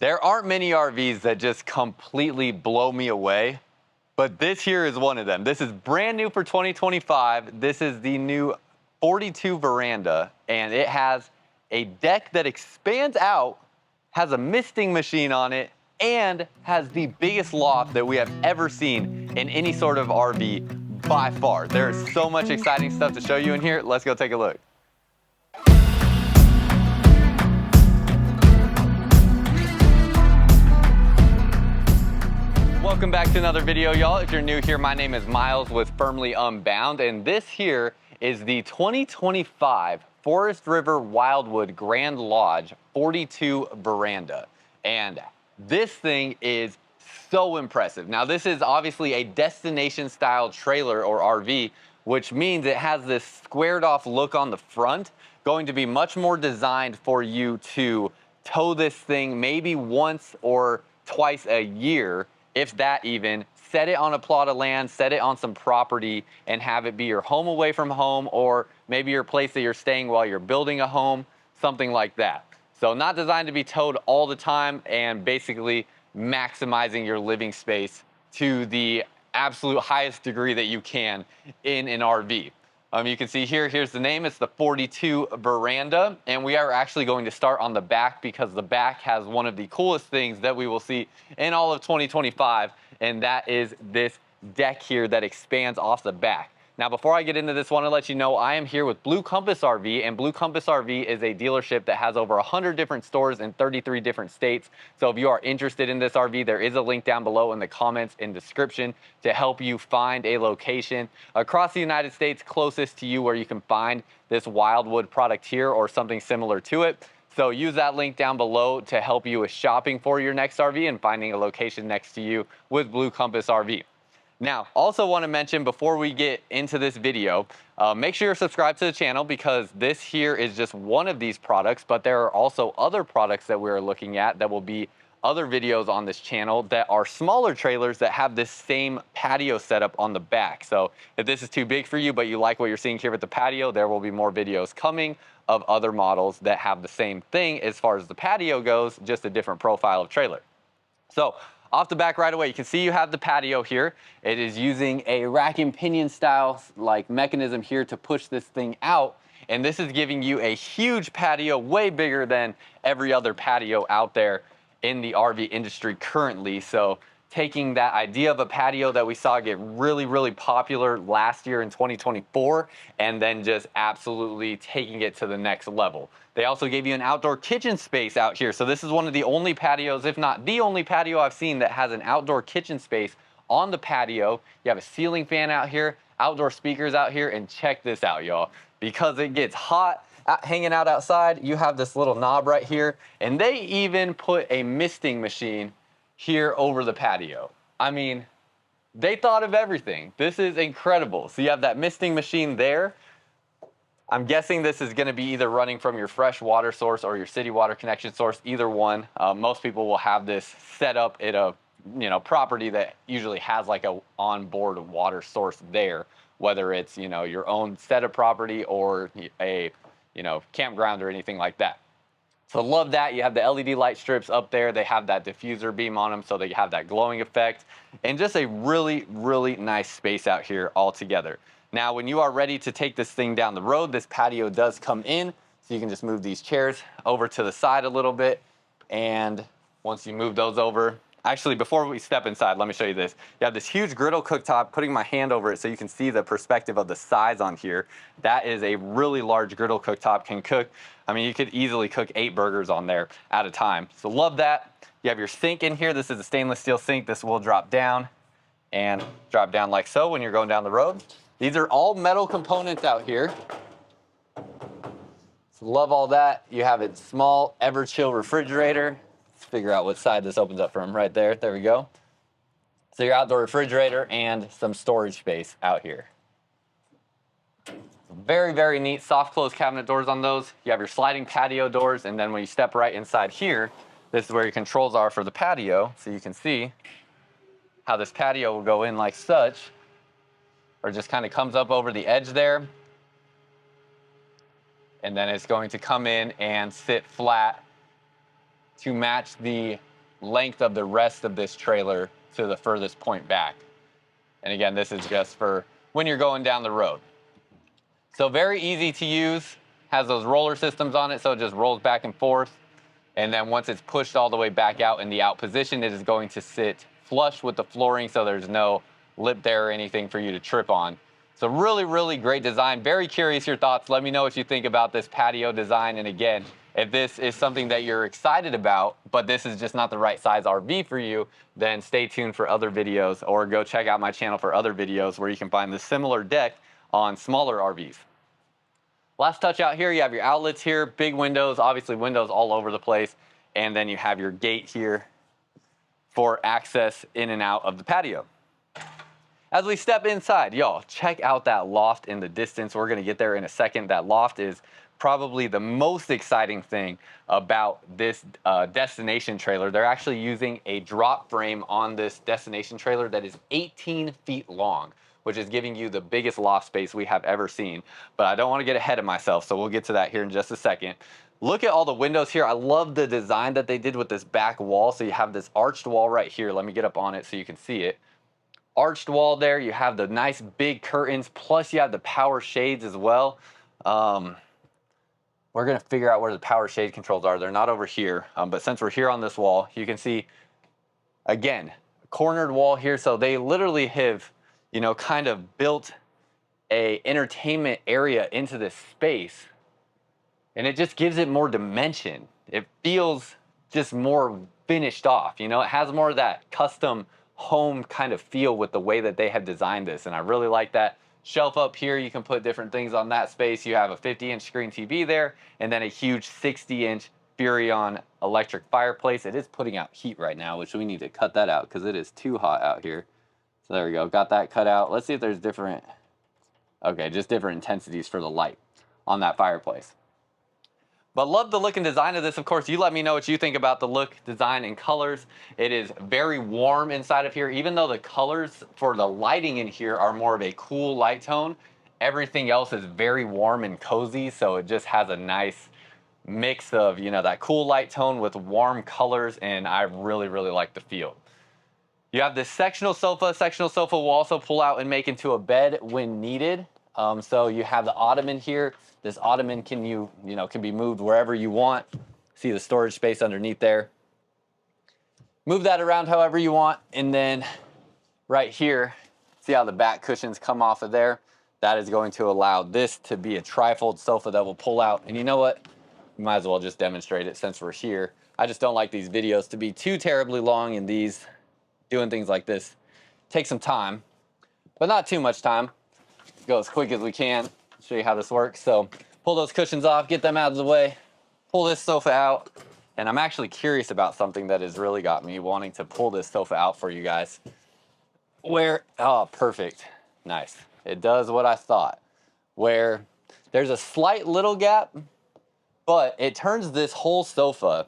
There aren't many RVs that just completely blow me away, but this here is one of them. This is brand new for 2025. This is the new 42 Veranda, and it has a deck that expands out, has a misting machine on it, and has the biggest loft that we have ever seen in any sort of RV by far. There is so much exciting stuff to show you in here. Let's go take a look. Welcome back to another video, y'all. If you're new here, my name is Myles with Firmly Unbound, and this here is the 2025 Forest River Wildwood Lodge 42 Veranda. And this thing is so impressive. Now, this is obviously a destination style trailer or RV, which means it has this squared off look on the front, going to be much more designed for you to tow this thing maybe once or twice a year, if that even, set it on a plot of land, set it on some property, and have it be your home away from home, or maybe your place that you're staying while you're building a home, something like that. So not designed to be towed all the time, and basically maximizing your living space to the absolute highest degree that you can in an RV. You can see here, here's the name, it's the 42 Veranda, and we are actually going to start on the back because the back has one of the coolest things that we will see in all of 2025, and that is this deck here that expands off the back. Now, before I get into this, I want to let you know I am here with Blue Compass RV, and Blue Compass RV is a dealership that has over 100 different stores in 33 different states. So if you are interested in this RV, there is a link down below in the comments and description to help you find a location across the United States closest to you where you can find this Wildwood product here or something similar to it. So use that link down below to help you with shopping for your next RV and finding a location next to you with Blue Compass RV. Now, also want to mention before we get into this video, make sure you're subscribed to the channel because this here is just one of these products, but there are also other products that we're looking at that will be other videos on this channel that are smaller trailers that have this same patio setup on the back. So if this is too big for you, but you like what you're seeing here with the patio, there will be more videos coming of other models that have the same thing as far as the patio goes, just a different profile of trailer. So off the back right away, you can see you have the patio here. It is using a rack and pinion style like mechanism here to push this thing out. And this is giving you a huge patio, way bigger than every other patio out there in the RV industry currently. So taking that idea of a patio that we saw get really, really popular last year in 2024, and then just absolutely taking it to the next level. They also gave you an outdoor kitchen space out here. So this is one of the only patios, if not the only patio I've seen that has an outdoor kitchen space on the patio. You have a ceiling fan out here, outdoor speakers out here, and check this out, y'all. Because it gets hot hanging out outside, you have this little knob right here, and they even put a misting machine here over the patio. I mean, they thought of everything. This is incredible. So you have that misting machine there. I'm guessing this is gonna be either running from your fresh water source or your city water connection source, either one. Most people will have this set up at a property that usually has like a onboard water source there, whether it's your own set of property or a campground or anything like that. So love that. You have the LED light strips up there. They have that diffuser beam on them so that you have that glowing effect, and just a really, really nice space out here altogether. Now, when you are ready to take this thing down the road, this patio does come in, so you can just move these chairs over to the side a little bit. And once you move those over, actually, before we step inside, let me show you this. You have this huge griddle cooktop, putting my hand over it so you can see the perspective of the size on here. That is a really large griddle cooktop, can cook, I mean, you could easily cook 8 burgers on there at a time. So love that. You have your sink in here. This is a stainless steel sink. This will drop down and drop down like so when you're going down the road. These are all metal components out here. So love all that. You have a small Everchill refrigerator. Let's figure out what side this opens up from. Right there. There we go. So your outdoor refrigerator and some storage space out here. Very, very neat soft close cabinet doors on those. You have your sliding patio doors, and then when you step right inside here, this is where your controls are for the patio. So you can see how this patio will go in like such, or just kind of comes up over the edge there. And then it's going to come in and sit flat to match the length of the rest of this trailer to the furthest point back. And again, this is just for when you're going down the road. So very easy to use, has those roller systems on it, so it just rolls back and forth. And then once it's pushed all the way back out in the out position, it is going to sit flush with the flooring, so there's no lip there or anything for you to trip on. So really, really great design. Very curious your thoughts. Let me know what you think about this patio design. And again, if this is something that you're excited about, but this is just not the right size RV for you, then stay tuned for other videos, or go check out my channel for other videos where you can find the similar deck on smaller RVs. Last touch out here, you have your outlets here, big windows, obviously windows all over the place. And then you have your gate here for access in and out of the patio. As we step inside, y'all, check out that loft in the distance. We're gonna get there in a second. That loft is probably the most exciting thing about this destination trailer. They're actually using a drop frame on this destination trailer that is 18 feet long, which is giving you the biggest loft space we have ever seen. But I don't wanna get ahead of myself, so we'll get to that here in just a second. Look at all the windows here. I love the design that they did with this back wall. So you have this arched wall right here. Let me get up on it so you can see it. Arched wall there, you have the nice big curtains, plus you have the power shades as well. We're gonna figure out where the power shade controls are. They're not over here, but since we're here on this wall, you can see, again, cornered wall here. So they literally have, you know, kind of built a entertainment area into this space, and it just gives it more dimension. It feels just more finished off, you know, it has more of that custom home kind of feel with the way that they have designed this, and I really like that. Shelf up here, you can put different things on that space. You have a 50-inch screen TV there, and then a huge 60-inch Furrion electric fireplace. It is putting out heat right now, which we need to cut that out because it is too hot out here. So there we go, got that cut out. Let's see if there's different, okay, just different intensities for the light on that fireplace. But love the look and design of this. Of course, you let me know what you think about the look, design, and colors. It is very warm inside of here. Even though the colors for the lighting in here are more of a cool light tone, everything else is very warm and cozy. So it just has a nice mix of, you know, that cool light tone with warm colors. And I really, really like the feel. You have this sectional sofa. Sectional sofa will also pull out and make into a bed when needed. So you have the ottoman here. This ottoman can can be moved wherever you want. See the storage space underneath there. Move that around however you want. And then right here, see how the back cushions come off of there? That is going to allow this to be a trifold sofa that will pull out. And you know what? We might as well just demonstrate it since we're here. I just don't like these videos to be too terribly long, and these doing things like this take some time, but not too much time. Go as quick as we can. Show you how this works. So pull those cushions off, get them out of the way, pull this sofa out. And I'm actually curious about something that has really got me wanting to pull this sofa out for you guys. Oh, perfect. Nice. It does what I thought. Where there's a slight little gap, but it turns this whole sofa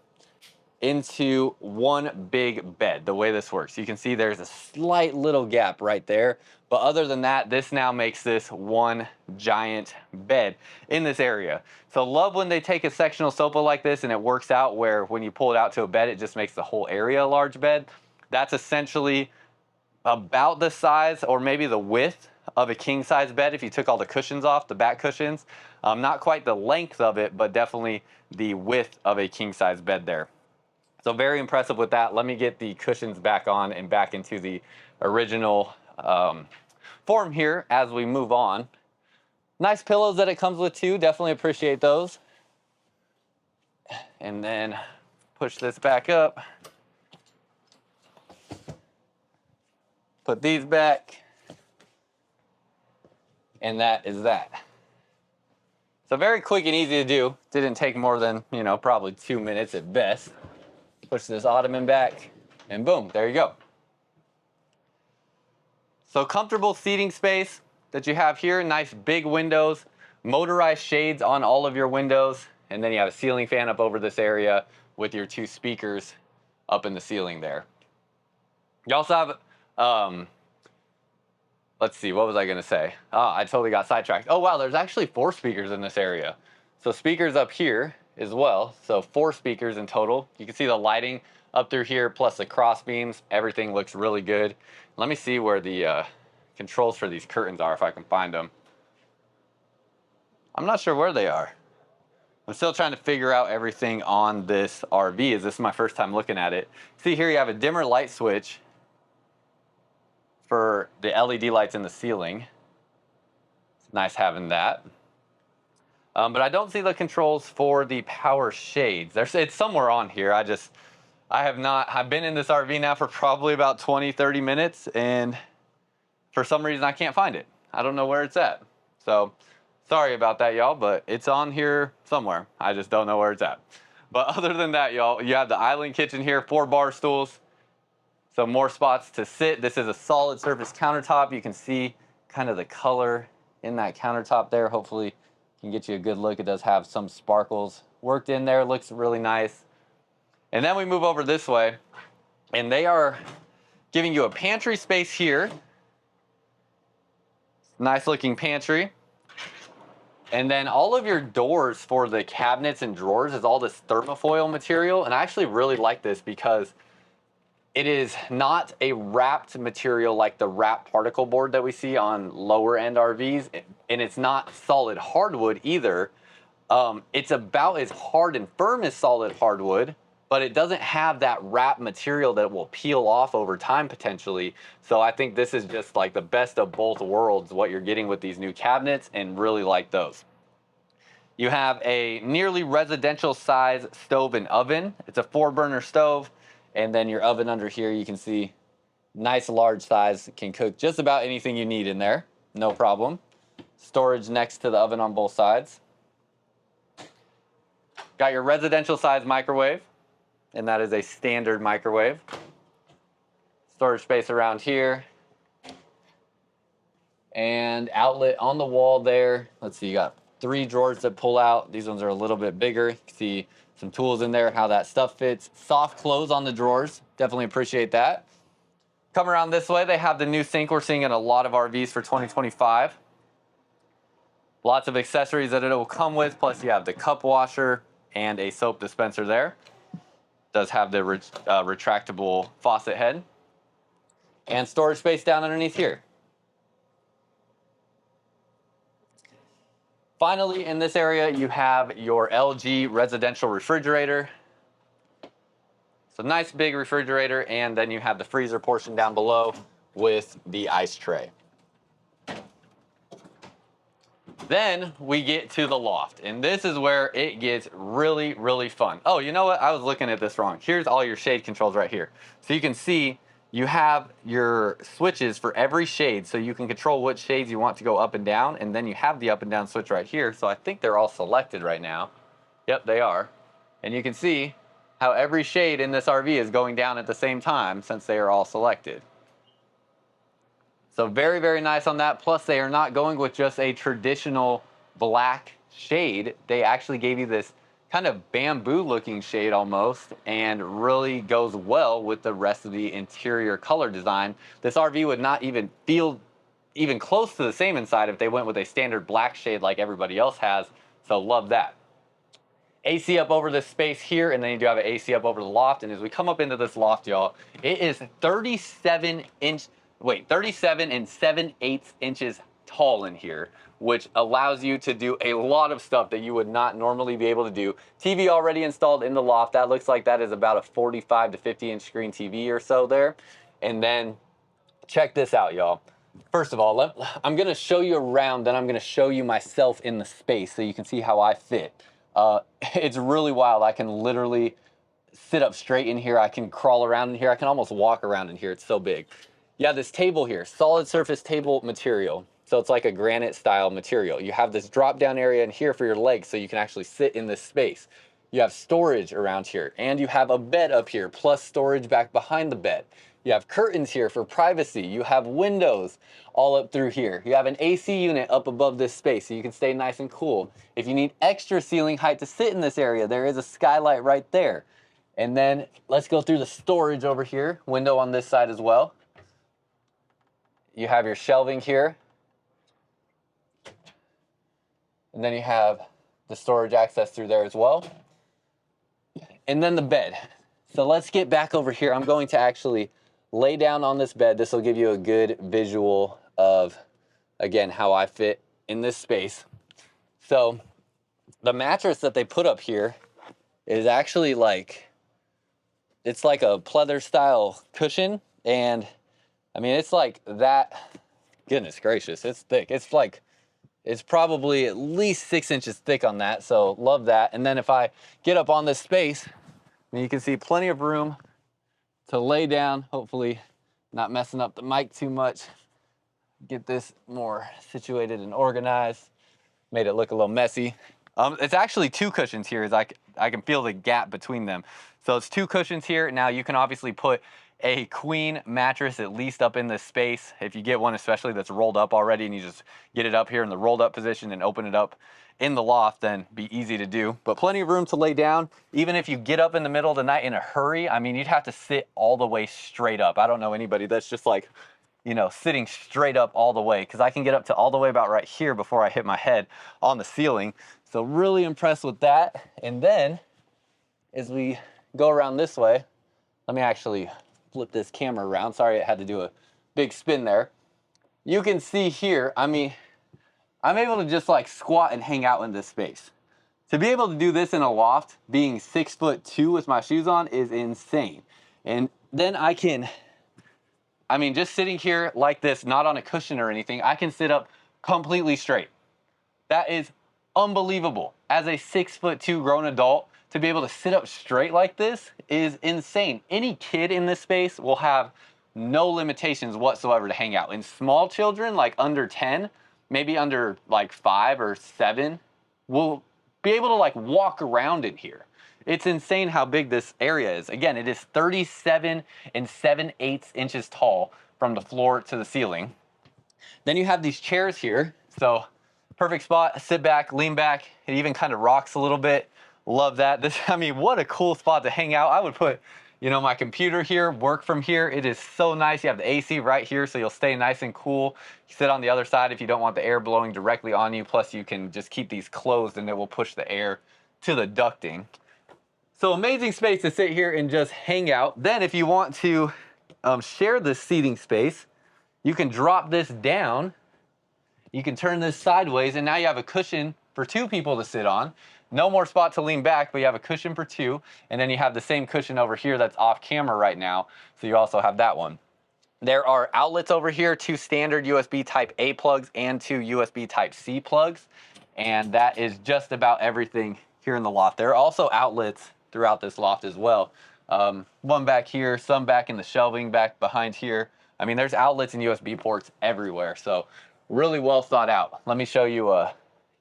into one big bed, the way this works. You can see there's a slight little gap right there. But other than that, this now makes this one giant bed in this area. So love when they take a sectional sofa like this and it works out where when you pull it out to a bed, it just makes the whole area a large bed. That's essentially about the size or maybe the width of a king size bed if you took all the cushions off, the back cushions. Not quite the length of it, but definitely the width of a king size bed there. So very impressive with that. Let me get the cushions back on and back into the original form here as we move on. Nice pillows that it comes with too. Definitely appreciate those. And then push this back up. Put these back. And that is that. So very quick and easy to do. Didn't take more than, probably 2 minutes at best. Push this ottoman back, and boom, there you go. So comfortable seating space that you have here, nice big windows, motorized shades on all of your windows, and then you have a ceiling fan up over this area with your 2 speakers up in the ceiling there. You also have, let's see, what was I gonna say? I totally got sidetracked. Oh wow, there's actually 4 speakers in this area. So speakers up here as well, so 4 speakers in total. You can see the lighting up through here, plus the cross beams. Everything looks really good. Let me see where the controls for these curtains are, if I can find them. I'm not sure where they are. I'm still trying to figure out everything on this RV, as this is my first time looking at it. See here, you have a dimmer light switch for the LED lights in the ceiling. It's nice having that. But I don't see the controls for the power shades. It's somewhere on here. I've been in this RV now for probably about 20, 30 minutes, and for some reason I can't find it. I don't know where it's at. So sorry about that, y'all, but it's on here somewhere. I just don't know where it's at. But other than that, y'all, you have the island kitchen here, 4 bar stools, some more spots to sit. This is a solid surface countertop. You can see kind of the color in that countertop there. Hopefully can get you a good look. It does have some sparkles worked in there. Looks really nice. And then we move over this way, and they are giving you a pantry space here. Nice looking pantry. And then all of your doors for the cabinets and drawers is all this thermofoil material. And I actually really like this because it is not a wrapped material like the wrapped particle board that we see on lower end RVs. And it's not solid hardwood either. It's about as hard and firm as solid hardwood, but it doesn't have that wrap material that will peel off over time potentially. So I think this is just like the best of both worlds, what you're getting with these new cabinets, and really like those. You have a nearly residential size stove and oven. It's a 4-burner stove. And then your oven under here, you can see nice large size, can cook just about anything you need in there, no problem. Storage next to the oven on both sides. Got your residential size microwave, and that is a standard microwave. Storage space around here. And outlet on the wall there. Let's see, you got 3 drawers that pull out. These ones are a little bit bigger. You can see some tools in there, how that stuff fits. Soft close on the drawers. Definitely appreciate that. Come around this way, they have the new sink we're seeing in a lot of RVs for 2025. Lots of accessories that it will come with, plus you have the cup washer and a soap dispenser there. Does have the retractable faucet head. And storage space down underneath here. Finally, in this area, you have your LG residential refrigerator. So nice big refrigerator, and then you have the freezer portion down below with the ice tray. Then we get to the loft, and this is where it gets really, really fun. Oh, you know what? I was looking at this wrong. Here's all your shade controls right here. So you can see you have your switches for every shade, so you can control which shades you want to go up and down, and then you have the up and down switch right here. So I think they're all selected right now. Yep, they are. And you can see how every shade in this RV is going down at the same time since they are all selected. So very, very nice on that. Plus, they are not going with just a traditional black shade. They actually gave you this kind of bamboo looking shade almost, and really goes well with the rest of the interior color design. This RV would not even feel even close to the same inside if they went with a standard black shade like everybody else has. So love that. AC up over this space here, and then you do have an AC up over the loft. And as we come up into this loft, y'all, it is 37 and 7/8 inches tall in here, which allows you to do a lot of stuff that you would not normally be able to do. TV already installed in the loft. That looks like that is about a 45 to 50 inch screen TV or so there. And then check this out, y'all. First of all, I'm gonna show you around, then I'm gonna show you myself in the space so you can see how I fit. It's really wild. I can literally sit up straight in here. I can crawl around in here. I can almost walk around in here. It's so big. Yeah, this table here, solid surface table material. So it's like a granite style material. You have this drop down area in here for your legs so you can actually sit in this space. You have storage around here, and you have a bed up here plus storage back behind the bed. You have curtains here for privacy. You have windows all up through here. You have an AC unit up above this space so you can stay nice and cool. If you need extra ceiling height to sit in this area, there is a skylight right there. And then let's go through the storage over here. Window on this side as well. You have your shelving here. And then you have the storage access through there as well. And then the bed. So let's get back over here. I'm going to actually lay down on this bed. This will give you a good visual of, again, how I fit in this space. So the mattress that they put up here is actually like, it's like a pleather style cushion. And I mean, it's like that, goodness gracious, it's thick. It's like, it's probably at least 6 inches thick on that. So love that. And then if I get up on this space, I mean, you can see plenty of room to lay down, hopefully not messing up the mic too much. Get this more situated and organized. Made it look a little messy. It's actually 2 cushions here, as I can feel the gap between them. So it's 2 cushions here. Now you can obviously put a queen mattress at least up in this space. If you get one especially that's rolled up already and you just get it up here in the rolled up position and open it up in the loft, then be easy to do. But plenty of room to lay down. Even if you get up in the middle of the night in a hurry, I mean, you'd have to sit all the way straight up. I don't know anybody that's just like, you know, sitting straight up all the way, because I can get up to all the way about right here before I hit my head on the ceiling. So really impressed with that. And then as we go around this way, let me actually flip this camera around. Sorry, it had to do a big spin there. You can see here, I mean, I'm able to just like squat and hang out in this space. To be able to do this in a loft, being 6'2" with my shoes on, is insane. And then I can, I mean, just sitting here like this, not on a cushion or anything, I can sit up completely straight. That is unbelievable. As a 6'2" grown adult, to be able to sit up straight like this is insane. Any kid in this space will have no limitations whatsoever to hang out. And small children, like under 10, maybe under like 5 or 7, will be able to like walk around in here. It's insane how big this area is. Again, it is 37 7/8 inches tall from the floor to the ceiling. Then you have these chairs here. So perfect spot, sit back, lean back. It even kind of rocks a little bit. Love that. This, I mean, what a cool spot to hang out. I would put, you know, my computer here, work from here. It is so nice. You have the AC right here, so you'll stay nice and cool. You sit on the other side if you don't want the air blowing directly on you. Plus you can just keep these closed and it will push the air to the ducting. So amazing space to sit here and just hang out. Then if you want to share this seating space, you can drop this down. You can turn this sideways, and now you have a cushion for 2 people to sit on. No more spot to lean back, but you have a cushion for 2. And then you have the same cushion over here that's off camera right now. So you also have that one. There are outlets over here, 2 standard USB type A plugs and 2 USB type C plugs. And that is just about everything here in the loft. There are also outlets throughout this loft as well. One back here, some back in the shelving back behind here. I mean, there's outlets and USB ports everywhere. So really well thought out. Let me show you,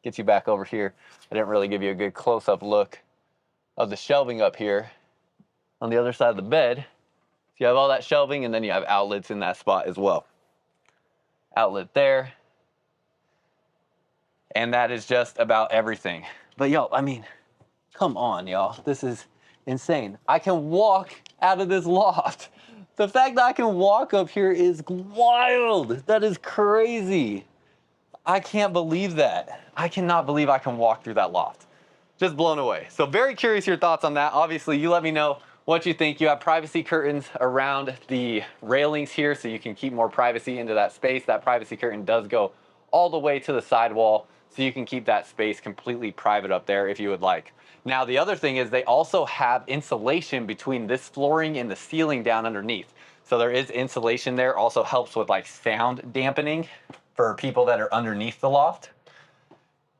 get you back over here. I didn't really give you a good close-up look of the shelving up here on the other side of the bed. So you have all that shelving, and then you have outlets in that spot as well. Outlet there. And that is just about everything. But y'all, I mean, come on, y'all. This is insane. I can walk out of this loft. The fact that I can walk up here is wild. That is crazy. I can't believe that. I cannot believe I can walk through that loft. Just blown away. So very curious your thoughts on that. Obviously, you let me know what you think. You have privacy curtains around the railings here, so you can keep more privacy into that space. That privacy curtain does go all the way to the sidewall, so you can keep that space completely private up there if you would like. Now, the other thing is they also have insulation between this flooring and the ceiling down underneath. So there is insulation there. Also helps with like sound dampening for people that are underneath the loft.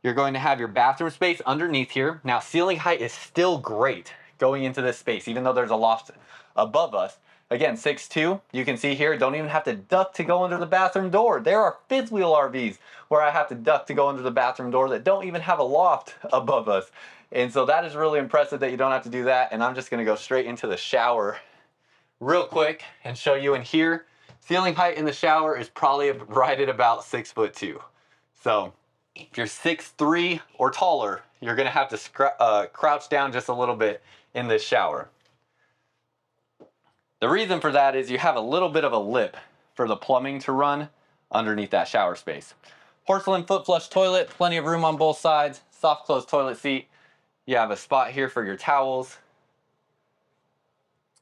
You're going to have your bathroom space underneath here. Now, ceiling height is still great going into this space, even though there's a loft above us. Again, 6'2", you can see here, don't even have to duck to go under the bathroom door. There are fifth wheel RVs where I have to duck to go under the bathroom door that don't even have a loft above us. And so that is really impressive that you don't have to do that. And I'm just gonna go straight into the shower real quick and show you in here. Ceiling height in the shower is probably right at about 6'2". So if you're 6'3" or taller, you're gonna have to crouch down just a little bit in this shower. The reason for that is you have a little bit of a lip for the plumbing to run underneath that shower space. Porcelain foot flush toilet, plenty of room on both sides, soft close toilet seat. You have a spot here for your towels.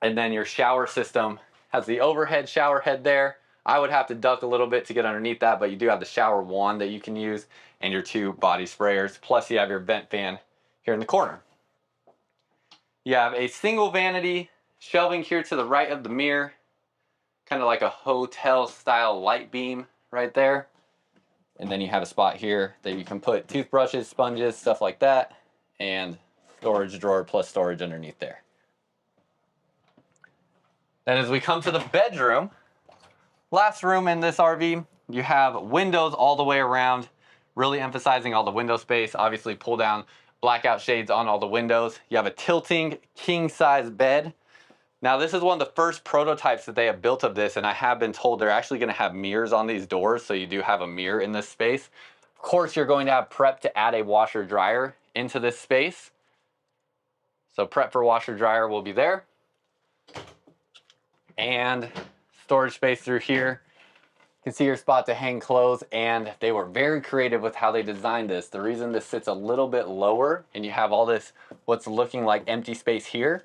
And then your shower system has the overhead shower head there. I would have to duck a little bit to get underneath that, but you do have the shower wand that you can use and your 2 body sprayers. Plus you have your vent fan here in the corner. You have a single vanity shelving here to the right of the mirror, kind of like a hotel style light beam right there. And then you have a spot here that you can put toothbrushes, sponges, stuff like that, and storage drawer plus storage underneath there. Then as we come to the bedroom, last room in this RV, you have windows all the way around, really emphasizing all the window space. Obviously pull down blackout shades on all the windows. You have a tilting king size bed. Now this is one of the first prototypes that they have built of this, and I have been told they're actually going to have mirrors on these doors, so you do have a mirror in this space. Of course, you're going to have prep to add a washer dryer into this space. So prep for washer dryer will be there. And storage space through here. You can see your spot to hang clothes, and they were very creative with how they designed this. The reason this sits a little bit lower and you have all this what's looking like empty space here,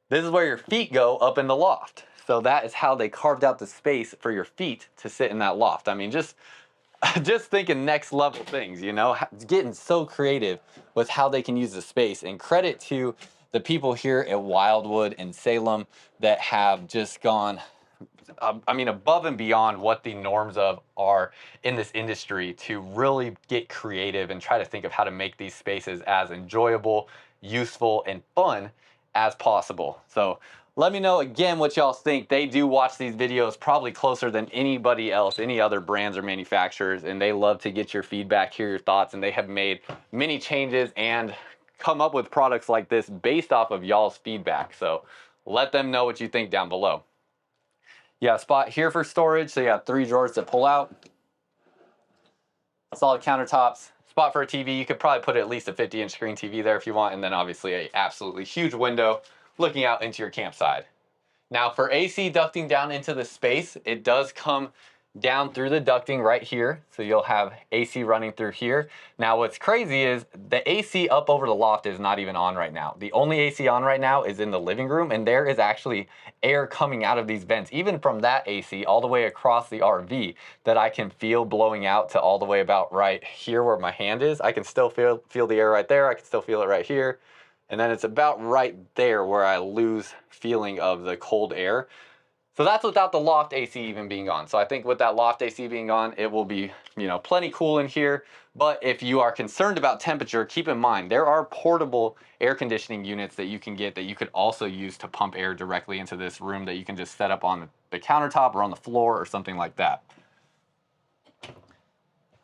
this is where your feet go up in the loft. So that is how they carved out the space for your feet to sit in that loft. I mean, just thinking next level things, you know, getting so creative with how they can use the space. And credit to the people here at Wildwood and Salem that have just gone, I mean, above and beyond what the norms are in this industry to really get creative and try to think of how to make these spaces as enjoyable, useful, and fun as possible. So let me know again what y'all think. They do watch these videos probably closer than anybody else, any other brands or manufacturers, and they love to get your feedback, hear your thoughts, and they have made many changes and come up with products like this based off of y'all's feedback. So let them know what you think down below. You have a spot here for storage, so you have 3 drawers to pull out. Solid countertops. Spot for a TV. You could probably put at least a 50-inch screen TV there if you want, and then obviously a absolutely huge window looking out into your campsite. Now for AC ducting down into the space, it does come down through the ducting right here. So you'll have AC running through here. Now what's crazy is the AC up over the loft is not even on right now. The only AC on right now is in the living room, and there is actually air coming out of these vents, even from that AC all the way across the RV, that I can feel blowing out to all the way about right here where my hand is. I can still feel the air right there. I can still feel it right here. And then it's about right there where I lose feeling of the cold air. So that's without the loft AC even being on. So I think with that loft AC being on, it will be, you know, plenty cool in here. But if you are concerned about temperature, keep in mind, there are portable air conditioning units that you can get that you could also use to pump air directly into this room that you can just set up on the countertop or on the floor or something like that.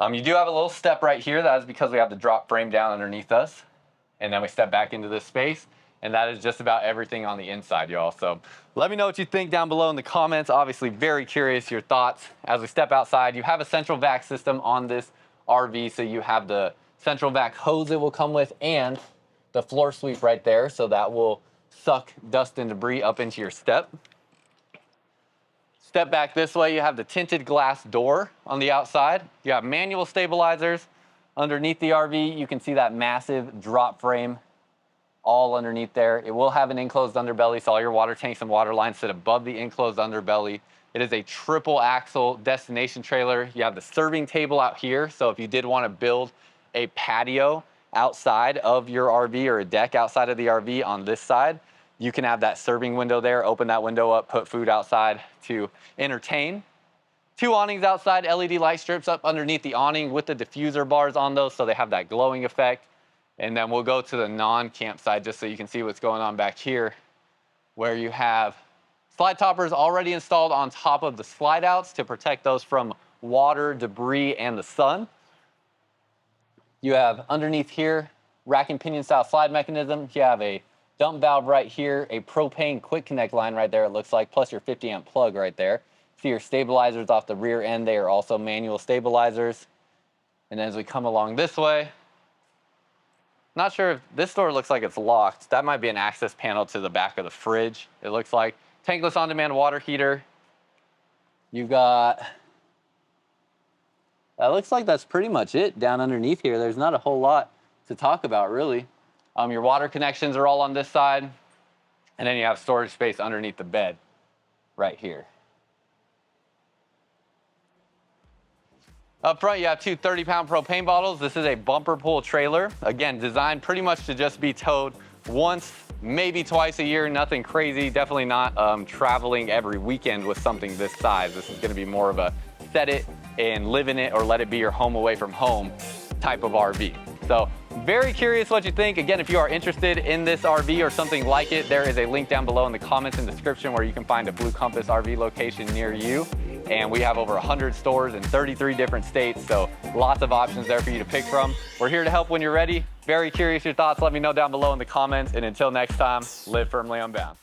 You do have a little step right here. That is because we have the drop frame down underneath us. And then we step back into this space. And that is just about everything on the inside, y'all. So let me know what you think down below in the comments. Obviously, very curious your thoughts. As we step outside, you have a central vac system on this RV. So you have the central vac hose it will come with and the floor sweep right there. So that will suck dust and debris up into your step. Step back this way, you have the tinted glass door on the outside. You have manual stabilizers. Underneath the RV, you can see that massive drop frame all underneath there. It will have an enclosed underbelly, so all your water tanks and water lines sit above the enclosed underbelly. It is a triple axle destination trailer. You have the serving table out here, so if you did want to build a patio outside of your RV or a deck outside of the RV on this side, you can have that serving window there, open that window up, put food outside to entertain. 2 awnings outside, LED light strips up underneath the awning with the diffuser bars on those so they have that glowing effect. And then we'll go to the non-campsite just so you can see what's going on back here, where you have slide toppers already installed on top of the slide outs to protect those from water, debris, and the sun. You have underneath here, rack and pinion style slide mechanism. You have a dump valve right here, a propane quick connect line right there, it looks like, plus your 50 amp plug right there. See your stabilizers off the rear end, they are also manual stabilizers. And as we come along this way, not sure if this door looks like it's locked. That might be an access panel to the back of the fridge, it looks like. Tankless on-demand water heater. You've got, that looks like that's pretty much it down underneath here. There's not a whole lot to talk about, really. Your water connections are all on this side. And then you have storage space underneath the bed right here. Up front, you have two 30-pound propane bottles. This is a bumper pull trailer. Again, designed pretty much to just be towed once, maybe twice a year, nothing crazy. Definitely not traveling every weekend with something this size. This is gonna be more of a set it and live in it or let it be your home away from home type of RV. So very curious what you think. Again, if you are interested in this RV or something like it, there is a link down below in the comments and description where you can find a Blue Compass RV location near you. And we have over 100 stores in 33 different states, so lots of options there for you to pick from. We're here to help when you're ready. Very curious your thoughts. Let me know down below in the comments. And until next time, live firmly unbound.